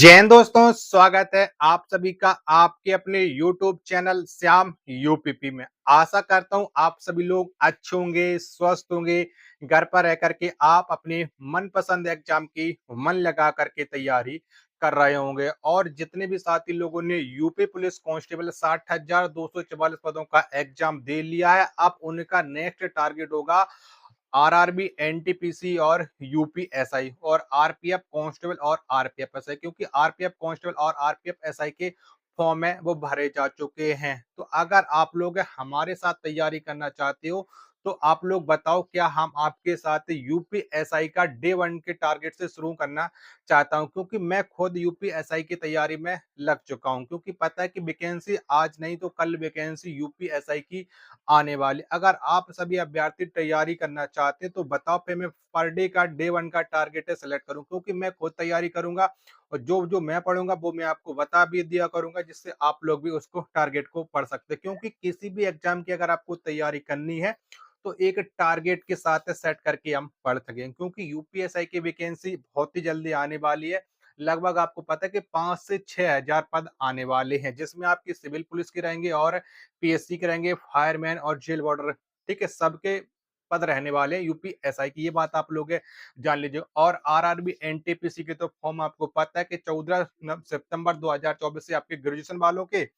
जय हिंद दोस्तों, स्वागत है आप सभी का आपके अपने YouTube चैनल श्याम यूपीपी में। आशा करता हूं आप सभी लोग अच्छे होंगे, स्वस्थ होंगे। घर पर रह करके आप अपने मनपसंद एग्जाम की मन लगा करके तैयारी कर रहे होंगे और जितने भी साथी लोगों ने यूपी पुलिस कांस्टेबल 60,244 पदों का एग्जाम दे लिया है, अब उनका नेक्स्ट टारगेट होगा आरआरबी, एनटीपीसी और यूपीएसआई और आरपीएफ कांस्टेबल और आरपीएफ एसआई, क्योंकि आरपीएफ कांस्टेबल और आरपीएफ एसआई के फॉर्म है वो भरे जा चुके हैं। तो अगर आप लोग हमारे साथ तैयारी करना चाहते हो तो आप लोग बताओ, क्या हम आपके साथ यूपीएसआई का डे 1 के टारगेट से शुरू करना चाहता हूं, क्योंकि मैं खुद यूपीएसआई की तैयारी में लग चुका हूं, क्योंकि पता है कि वैकेंसी आज नहीं तो कल वैकेंसी यूपीएसआई की आने वाली। अगर आप सभी अभ्यर्थी तैयारी करना चाहते हैं तो बताओ, फिर मैं पर डे का डे 1 का टारगेट है सेलेक्ट करूं, क्योंकि मैं खुद तैयारी करूंगा और जो जो मैं पढ़ूंगा वो मैं आपको बता भी दिया करूंगा, जिससे आप लोग भी उसको टारगेट को पढ़ सकते हैं। क्योंकि किसी भी एग्जाम की अगर आपको तैयारी करनी है तो एक टारगेट के साथ सेट करके हम पढ़ सकें, क्योंकि यूपीएसआई की वैकेंसी बहुत ही जल्दी आने वाली है। लगभग आपको पता है कि 5 से 6 हजार पद आने वाले हैं, जिसमें आपकी सिविल पुलिस के रहेंगे और पीएससी के रहेंगे, फायरमैन और जेल वार्डर, ठीक है, सबके पद रहने वाले हैं यूपीएसआई की। ये बात आप लोग जान लीजिए। और आरआरबी एनटीपीसी के तो फॉर्म आपको पता है कि 14 सितंबर 2024 से आपके ग्रेजुएशन वालों के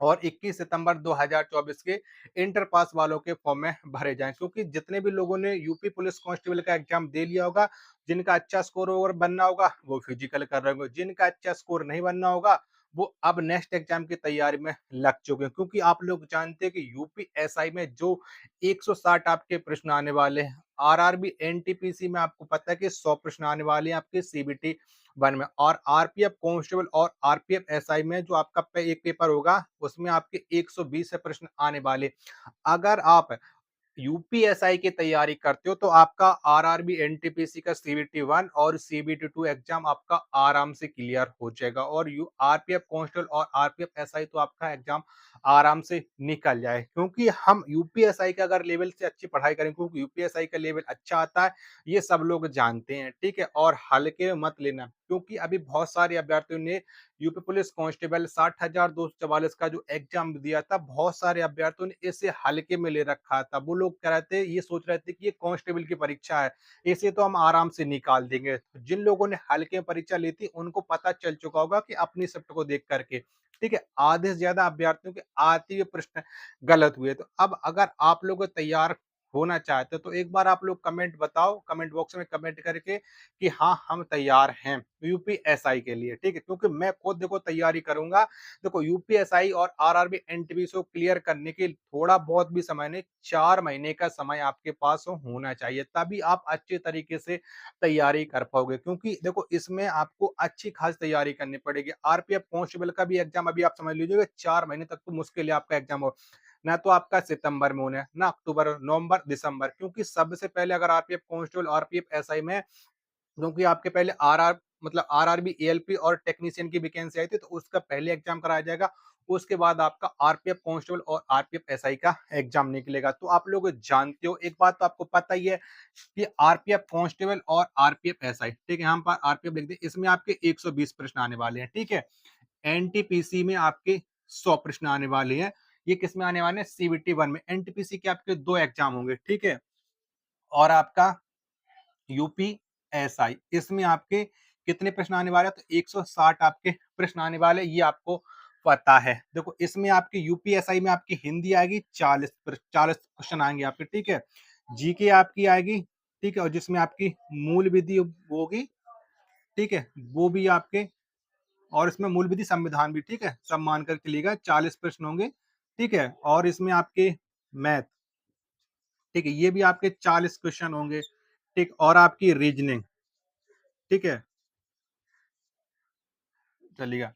और 21 सितंबर 2024 के इंटर पास वालों के फॉर्म में भरे जाएं, क्योंकि जितने भी लोगों ने यूपी पुलिस कांस्टेबल का एग्जाम दे लिया होगा, जिनका अच्छा स्कोर और बनना होगा वो फिजिकल कर रहे होंगे, जिनका अच्छा स्कोर नहीं बनना होगा वो अब नेक्स्ट एग्जाम की तैयारी में लग चुके हैं। क्योंकि आप लोग जानते हैं कि यूपीएसआई में जो 160 आपके प्रश्न आने वाले हैं, आरआरबी एनटीपीसी में आपको पता है कि 100 प्रश्न आने वाले हैं आपके सीबीटी 1 में, और आरपीएफ कांस्टेबल और आरपीएफ एसआई में जो आपका एक पेपर होगा उसमें आपके 120 से प्रश्न आने वाले। अगर आप यूपीएसआई की तैयारी करते हो तो आपका आरआरबी एनटीपीसी का सीबीटी 1 और सीबीटी 2 एग्जाम आपका आराम से क्लियर हो जाएगा, और यू आरपीएफ कांस्टेबल और आरपीएफ एसआई तो आपका एग्जाम आराम से निकल जाए। क्योंकि हम यूपीएसआई का अगर लेवल से अच्छी पढ़ाई करें, क्योंकि यूपीएसआई का लेवल अच्छा आता है, ये सब लोग जानते हैं, ठीक है। और हल्के में मत लेना, क्योंकि अभी बहुत सारे अभ्यर्थियों ने यूपी पुलिस कांस्टेबल 60,244 का जो एग्जाम दिया था, बहुत सारे अभ्यर्थियों ने इसे हल्के में ले रखा था। वो लोग कह रहे थे, ये सोच रहे थे कि ये कांस्टेबल की परीक्षा है, इसे तो हम आराम से निकाल देंगे। तो जिन लोगों ने हल्के में परीक्षा ली थी उनको पता चल चुका होगा कि अपनी शिफ्ट को देख करके, ठीक है, आधे से ज्यादा अभ्यर्थियों के आते हुए प्रश्न गलत हुए। तो अब अगर आप लोग तैयार होना चाहते हो तो एक बार आप लोग कमेंट बताओ, कमेंट बॉक्स में कमेंट करके कि हाँ हम तैयार हैं यूपीएसआई के लिए, ठीक है। क्योंकि मैं खुद देखो तैयारी करूंगा। देखो यूपीएसआई और आरआरबी एनटीपीसी को क्लियर करने के थोड़ा बहुत भी समय नहीं, 4 महीने का समय आपके पास होना चाहिए, तभी आप अच्छे तरीके से तैयारी कर पाओगे। क्योंकि देखो इसमें आपको अच्छी खास तैयारी करनी पड़ेगी। आरपीएफ कांस्टेबल का भी एग्जाम अभी आप समझ लीजिए 4 महीने तक तो मुश्किल है आपका एग्जाम हो, ना तो आपका सितंबर में होना है, ना अक्टूबर, नवंबर, दिसंबर। क्योंकि सबसे पहले अगर आरपीएफ कांस्टेबल, आरपीएफ एसआई में, क्योंकि आपके पहले मतलब आरआरबी, एएलपी और टेक्नीशियन की वैकेंसी आई थी, तो उसका पहले एग्जाम कराया जाएगा। उसके बाद आपका आरपीएफ कांस्टेबल और आरपीएफ एसआई का एग्जाम निकलेगा। तो आप लोग जानते हो, एक बात तो आपको पता ही है कि आरपीएफ कांस्टेबल और आरपीएफ एसआई, ठीक है, यहाँ पर आरपीएफ लिख दे, इसमें आपके 120 प्रश्न आने वाले हैं, ठीक है। एनटीपीसी में आपके 100 प्रश्न आने वाले हैं। ये किसमें आने वाले हैं? सीबीटी 1 में। एनटीपीसी के आपके 2 एग्जाम होंगे, ठीक है। और आपका यूपीएसआई, इसमें आपके कितने प्रश्न आने वाले हैं? तो 160 आपके प्रश्न आने वाले, ये आपको पता है। देखो इसमें आपकी यूपीएसआई में आपकी हिंदी आएगी, 40 क्वेश्चन आएंगे आपके, ठीक है। जीके आपकी आएगी, ठीक है, और जिसमें आपकी मूल विधि होगी, ठीक है, वो भी आपके, और इसमें मूल विधि संविधान भी, ठीक है, सब मान कर चलिएगा, 40 प्रश्न होंगे, ठीक है। और इसमें आपके मैथ, ठीक है, ये भी आपके 40 क्वेश्चन होंगे, ठीक। और आपकी रीजनिंग, ठीक है, चलिएगा,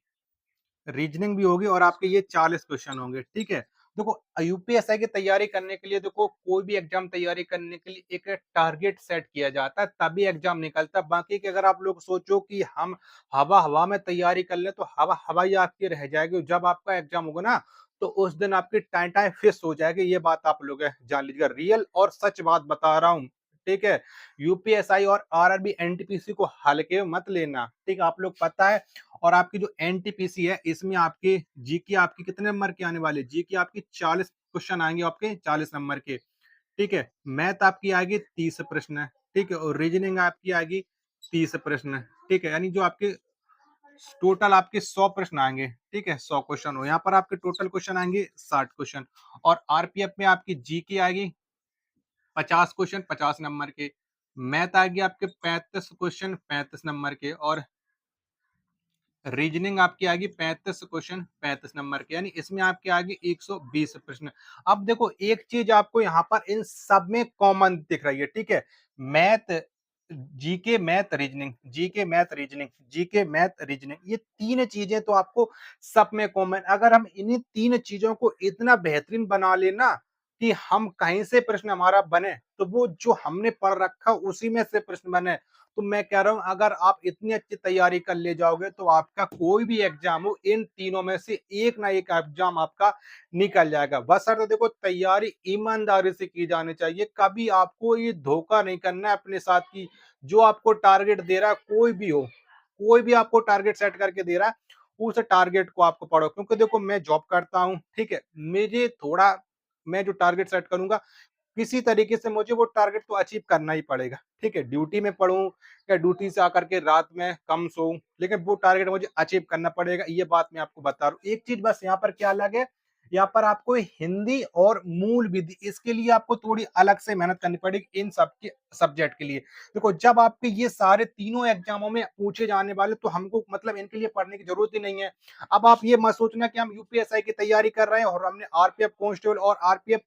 रीजनिंग भी होगी, और आपके ये 40 क्वेश्चन होंगे, ठीक है। देखो यूपीएसआई की तैयारी करने के लिए, देखो कोई भी एग्जाम तैयारी करने के लिए एक टारगेट सेट किया जाता है, तभी एग्जाम निकलता है। बाकी कि अगर आप लोग सोचो कि हम हवा हवा में तैयारी कर ले तो हवा हवा ही आपकी रह जाएगी। जब आपका एग्जाम होगा ना तो उस दिन आपकी टाइम टाइम फिक्स हो जाएगी। ये बात आप लोग जान लीजिएगा, रियल और सच बात बता रहा हूँ, ठीक है। यूपीएसआई और आरआरबी एनटीपीसी को हल्के में मत लेना, ठीक है, आप लोग पता है। और आपकी जो एनटीपीसी है इसमें आपके जी की आपकी कितने नंबर की आने वाली, जी की आपकी 40 क्वेश्चन आएंगे आपके 40 नंबर के। ठीक है, मैथ आपकी आएगी 30 प्रश्न, ठीक है, और रीजनिंग आपकी आएगी 30 प्रश्न। ठीक है, यानी जो आपके टोटल आपके 100 प्रश्न आएंगे। ठीक है, 100 क्वेश्चन हो, यहाँ पर आपके टोटल क्वेश्चन आएंगे 60 क्वेश्चन। और आरपीएफ में आपकी जी की आएगी 50 क्वेश्चन 50 नंबर के। मैथ आएगी आपके 35 क्वेश्चन 35 नंबर के। और रीजनिंग आपकी आएगी 35 क्वेश्चन 35 नंबर के, यानी इसमें आपके आगे 120 प्रश्न। अब देखो एक चीज आपको यहाँ पर इन सब में कॉमन दिख रही है। ठीक है, math, GK math reasoning, GK math reasoning, GK math reasoning, ये तीन चीजें तो आपको सब में कॉमन। अगर हम इन्हीं तीन चीजों को इतना बेहतरीन बना लेना कि हम कहीं से प्रश्न हमारा बने तो वो जो हमने पढ़ रखा उसी में से प्रश्न बने, तो मैं कह रहा हूं अगर आप इतनी अच्छी तैयारी कर ले जाओगे तो आपका कोई भी एग्जाम हो इन तीनों में से एक ना एक एग्जाम आपका निकल जाएगा। बशर्ते देखो तैयारी ईमानदारी से की जानी चाहिए, कभी आपको ये धोखा नहीं करना है अपने साथ की जो आपको टारगेट दे रहा है कोई भी हो, कोई भी आपको टारगेट सेट करके दे रहा है उस टारगेट को आपको पढ़ो। क्योंकि देखो मैं जॉब करता हूँ, ठीक है, मुझे थोड़ा, मैं जो टारगेट सेट करूंगा किसी तरीके से मुझे वो टारगेट तो अचीव करना ही पड़ेगा। ठीक है, ड्यूटी में पढ़ूं या ड्यूटी से आकर के रात में कम सोऊं, लेकिन वो टारगेट मुझे अचीव करना पड़ेगा। ये बात मैं आपको बता रहा हूँ। एक चीज बस यहाँ पर क्या अलग है, यहाँ पर आपको हिंदी और मूल विधि इसके लिए आपको थोड़ी अलग से मेहनत करनी पड़ेगी इन सब के सब्जेक्ट के लिए। देखो जब आपके ये सारे तीनों एग्जामों में पूछे जाने वाले तो हमको मतलब इनके लिए पढ़ने की जरूरत ही नहीं है। अब आप ये मत सोचना कि हम यूपीएसआई की तैयारी कर रहे हैं और हमने आरपीएफ कांस्टेबल और आरपीएफ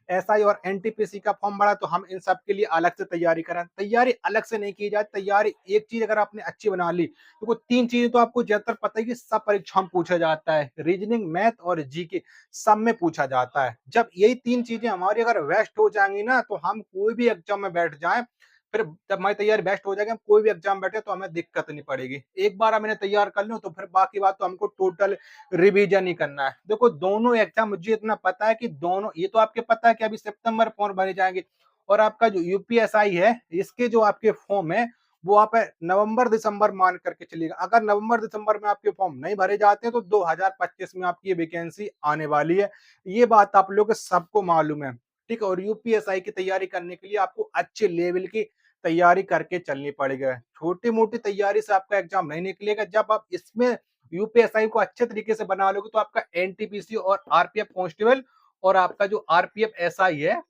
एसआई और एनटीपीसी का फॉर्म भरा तो हम इन सब के लिए अलग से तैयारी करें। तैयारी अलग से नहीं की जाए। तैयारी एक चीज अगर आपने अच्छी बना ली तो तीन चीजें तो आपको ज्यादातर पता है कि सब परीक्षा में पूछा जाता है, रीजनिंग मैथ और जीके सब में पूछा जाता है। जब यही तीन चीजें हमारी अगर वेस्ट हो जाएंगी ना तो हम कोई भी एग्जाम में बैठ जाए, फिर जब हमारी तैयारी बेस्ट हो जाएगी हम कोई भी एग्जाम बैठे तो हमें दिक्कत नहीं पड़ेगी। एक बार हमने तैयार कर लो तो फिर बाकी बात तो हमको टोटल रिवीजन ही करना है। देखो दोनों एग्जाम मुझे इतना पता है कि दोनों, ये तो आपके पता है कि अभी सितंबर फॉर्म भरे जाएंगे और आपका जो यूपीएसआई है इसके जो आपके फॉर्म है वो आप नवंबर दिसंबर मान करके चलिएगा। अगर नवंबर दिसंबर में आपके फॉर्म नहीं भरे जाते हैं तो 2025 में आपकी ये वैकेंसी आने वाली है। ये बात आप लोग सबको मालूम है। ठीक है, और यूपीएसआई की तैयारी करने के लिए आपको अच्छे लेवल की तैयारी करके चलनी पड़ेगी। छोटी मोटी तैयारी से आपका एग्जाम नहीं निकलेगा। जब आप इसमें यूपीएसआई को अच्छे तरीके से बना लोगे तो आपका एनटीपीसी और आरपीएफ कांस्टेबल और आपका जो आरपीएफ एसआई है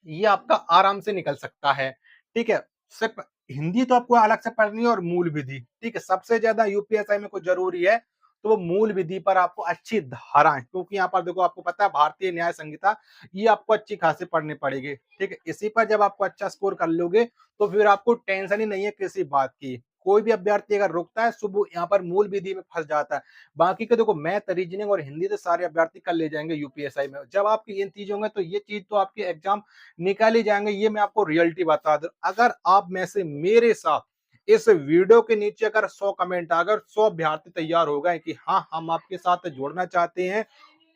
ये आपका आराम से निकल सकता है। ठीक है, सिर्फ हिंदी तो आपको अलग से पढ़नी है और मूल विधि। ठीक है, सबसे ज्यादा यूपीएसआई में कुछ जरूरी है तो वो मूल विधि पर आपको अच्छी धाराएं, क्योंकि यहाँ पर देखो आपको पता है भारतीय न्याय संहिता ये आपको अच्छी खासी पढ़नी पड़ेगी। ठीक है, इसी पर जब आपको अच्छा स्कोर कर लोगे तो फिर आपको टेंशन ही नहीं है किसी बात की। कोई भी अभ्यर्थी अगर रुकता है सुबह यहाँ पर मूल विधि में फंस जाता है। बाकी के देखो मैथ रीजनिंग और हिंदी से सारे अभ्यर्थी कर ले जाएंगे यूपीएसआई में। जब आपकी इन चीजों में तो ये चीज तो आपके एग्जाम निकाल ही जाएंगे। ये मैं आपको रियलिटी बता दूं। अगर आप में से मेरे साथ इस वीडियो के नीचे अगर 100 कमेंट, अगर 100 अभ्यर्थी तैयार हो गए कि हाँ हम आपके साथ जुड़ना चाहते हैं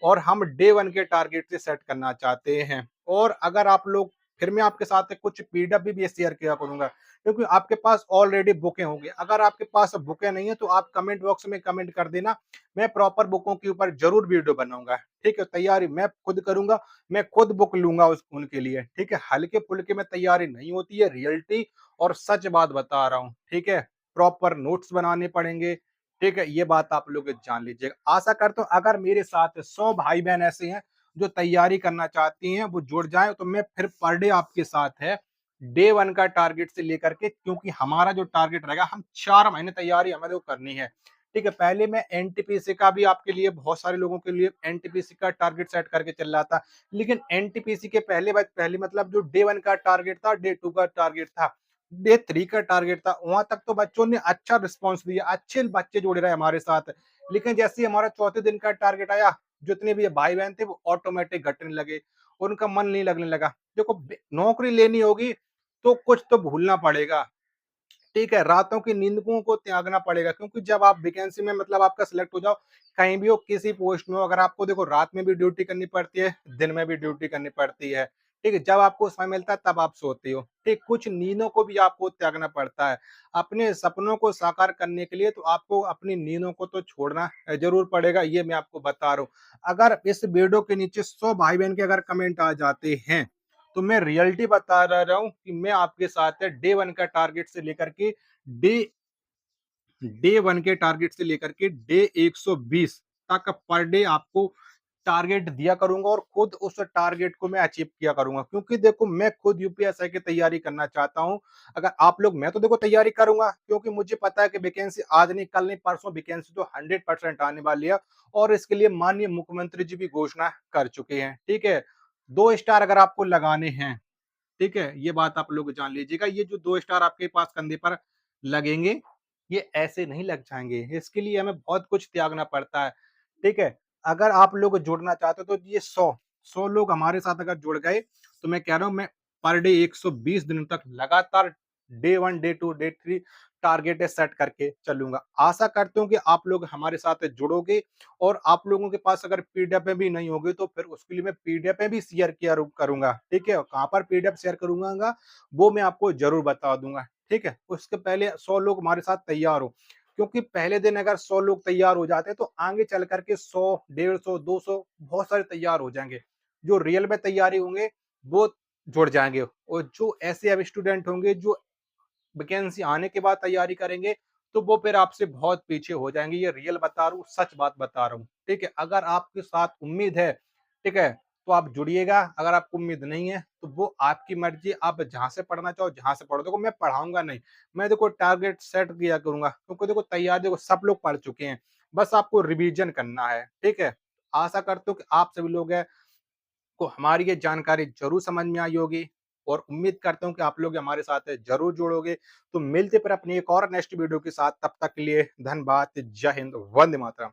और हम डे 1 के टारगेट से सेट करना चाहते हैं, और अगर आप लोग, फिर मैं आपके साथ कुछ पीडीएफ भी शेयर किया करूंगा क्योंकि आपके पास ऑलरेडी बुकें होंगी। अगर आपके पास बुकें नहीं है तो आप कमेंट बॉक्स में कमेंट कर देना, मैं प्रॉपर बुकों के ऊपर जरूर वीडियो बनाऊंगा। ठीक है, तैयारी मैं खुद करूंगा, मैं खुद बुक लूंगा उनके लिए। ठीक है, हल्के फुल्के में तैयारी नहीं होती है, रियलिटी और सच बात बता रहा हूँ। ठीक है, प्रॉपर नोट्स बनाने पड़ेंगे। ठीक है, ये बात आप लोग जान लीजिएगा। आशा करता हूँ अगर मेरे साथ 100 भाई बहन ऐसे हैं जो तैयारी करना चाहती हैं वो जुड़ जाए तो मैं फिर पर डे आपके साथ है डे 1 का टारगेट से लेकर के, क्योंकि हमारा जो टारगेट रहेगा हम 4 महीने तैयारी हमें वो करनी है। ठीक है, पहले मैं एनटीपीसी का भी आपके लिए, बहुत सारे लोगों के लिए एनटीपीसी का टारगेट सेट करके चल रहा था, लेकिन एनटीपीसी के पहले मतलब जो डे 1 का टारगेट था, डे 2 का टारगेट था, डे 3 का टारगेट था, वहां तक तो बच्चों ने अच्छा रिस्पॉन्स दिया, अच्छे बच्चे जुड़े रहे हमारे साथ। लेकिन जैसे ही हमारा चौथे दिन का टारगेट आया, जितने भी भाई बहन थे वो ऑटोमेटिक घटने लगे, उनका मन नहीं लगने लगा। देखो नौकरी लेनी होगी तो कुछ तो भूलना पड़ेगा। ठीक है, रातों की नींदों को त्यागना पड़ेगा, क्योंकि जब आप वैकेंसी में मतलब आपका सिलेक्ट हो जाओ, कहीं भी हो किसी पोस्ट में हो, अगर आपको देखो रात में भी ड्यूटी करनी पड़ती है, दिन में भी ड्यूटी करनी पड़ती है। ठीक है? जब आपको समय मिलता है तब आप सोते हो, ठीक? कुछ नींदों को भी आपको त्यागना पड़ता है। अपने सपनों को साकार करने के लिए तो आपको अपनी नींदों को तो छोड़ना ज़रूर पड़ेगा, ये मैं आपको बता रहा हूँ। अगर इस वीडियो के नीचे 100 भाई-बहन के अगर कमेंट आ जाते हैं, तो मैं रियलिटी बता रहा हूँ कि मैं आपके साथ है डे 1 का टारगेट से लेकर के डे डे 1 के टारगेट से लेकर के डे 120 तक पर डे आपको टारगेट दिया करूँगा और खुद उस टारगेट को मैं अचीव किया करूँगा। क्योंकि देखो मैं खुद यूपीएससी की तैयारी करना चाहता हूँ। अगर आप लोग मैं तो देखो तैयारी करूँगा क्योंकि मुझे पता है कि वैकेंसी आज नहीं, कल नहीं, परसों वैकेंसी तो 100% आने वाली है और इसके लिए माननीय मुख्यमंत्री जी भी घोषणा कर चुके हैं। ठीक है? 2 स्टार अगर आपको लगाने हैं, ठीक है? ये बात आप लोग जान लीजिएगा, ये जो 2 स्टार आपके पास कंधे पर लगेंगे, ये ऐसे नहीं लग जाएँगे। इसके लिए हमें बहुत कुछ त्यागना पड़ता है, ठीक है? अगर आप लोग जुड़ना चाहते हो तो ये 100 लोग हमारे साथ अगर जुड़ गए, तो मैं कह रहा हूँ मैं पर डे 120 दिनों तक लगातार day 1, day 2, day 3 target set करके चलूँगा। आशा करता हूँ कि आप लोग हमारे साथ जुड़ोगे और आप लोगों के पास अगर पीडीएफ भी नहीं होगी तो फिर उसके लिए मैं पीडीएफ भी शेयर किया करूंगा, ठीक है? कहाँ पर पीडीएफ शेयर करूंगा वो मैं आपको जरूर बता दूंगा, ठीक है? उसके पहले 100 लोग हमारे साथ तैयार हो, क्योंकि पहले दिन अगर 100 लोग तैयार हो जाते हैं तो आगे चल करके 100, 150, 200 बहुत सारे तैयार हो जाएंगे। जो रियल में तैयारी होंगे वो जुड़ जाएंगे और जो ऐसे अब स्टूडेंट होंगे जो वैकेंसी आने के बाद तैयारी करेंगे, तो वो फिर आपसे बहुत पीछे हो जाएँगे। ये रियल बता रहा हूँ, सच बात बता रहा हूँ, ठीक है? अगर आपके साथ उम्मीद है, ठीक है? तो आप जुड़िएगा, अगर आपको उम्मीद नहीं है, तो वो आपकी मर्ज़ी, आप जहाँ से पढ़ना चाहो, जहाँ से पढ़ो। देखो मैं पढ़ाऊँगा नहीं, मैं देखो टारगेट सेट किया करूँगा, क्योंकि देखो तैयारी देखो सब लोग पढ़ चुके हैं, बस आपको रिवीज़न करना है, ठीक है? आशा करता हूँ कि आप सभी लोग हैं को हमारी ये जानकारी ज़रूर समझ में आई होगी और उम्मीद करता हूँ कि आप लोग हमारे साथ ज़रूर जुड़ोगे। तो मिलते फिर अपनी एक और नेक्स्ट वीडियो के साथ, तब तक के लिए धन्यवाद। जय हिंद, वंदे मातरम।